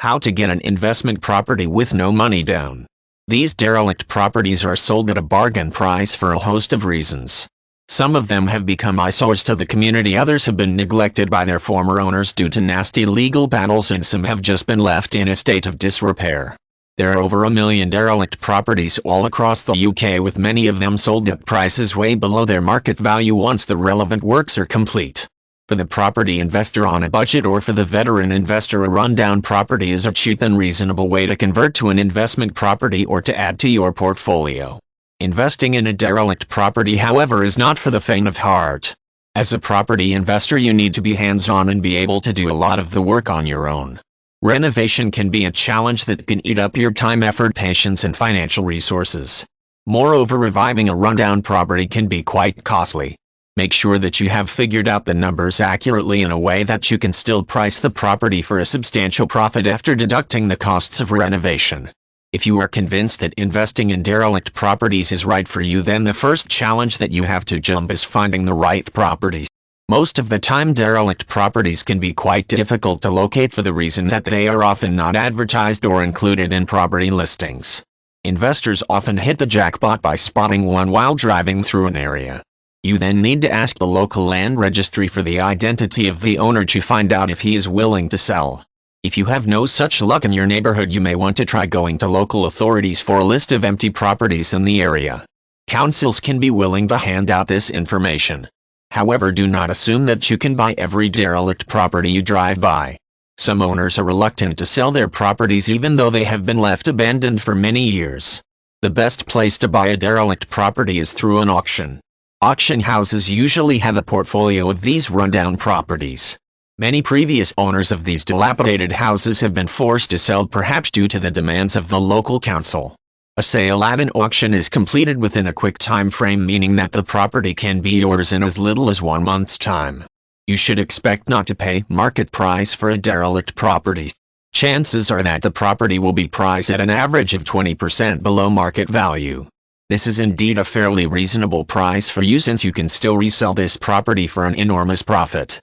How to get an investment property with no money down. These derelict properties are sold at a bargain price for a host of reasons. Some of them have become eyesores to the community, others have been neglected by their former owners due to nasty legal battles, and some have just been left in a state of disrepair. There are over 1 million derelict properties all across the UK, with many of them sold at prices way below their market value once the relevant works are complete. For the property investor on a budget, or for the veteran investor, a rundown property is a cheap and reasonable way to convert to an investment property or to add to your portfolio. Investing in a derelict property, however, is not for the faint of heart. As a property investor, you need to be hands-on and be able to do a lot of the work on your own. Renovation can be a challenge that can eat up your time, effort, patience, and financial resources. Moreover, reviving a rundown property can be quite costly. Make sure that you have figured out the numbers accurately in a way that you can still price the property for a substantial profit after deducting the costs of renovation. If you are convinced that investing in derelict properties is right for you, then the first challenge that you have to jump is finding the right properties. Most of the time, derelict properties can be quite difficult to locate for the reason that they are often not advertised or included in property listings. Investors often hit the jackpot by spotting one while driving through an area. You then need to ask the local land registry for the identity of the owner to find out if he is willing to sell. If you have no such luck in your neighborhood, you may want to try going to local authorities for a list of empty properties in the area. Councils can be willing to hand out this information. However, do not assume that you can buy every derelict property you drive by. Some owners are reluctant to sell their properties even though they have been left abandoned for many years. The best place to buy a derelict property is through an auction. Auction houses usually have a portfolio of these rundown properties. Many previous owners of these dilapidated houses have been forced to sell, perhaps due to the demands of the local council. A sale at an auction is completed within a quick time frame, meaning that the property can be yours in as little as 1 month's time. You should expect not to pay market price for a derelict property. Chances are that the property will be priced at an average of 20% below market value. This is indeed a fairly reasonable price for you, since you can still resell this property for an enormous profit.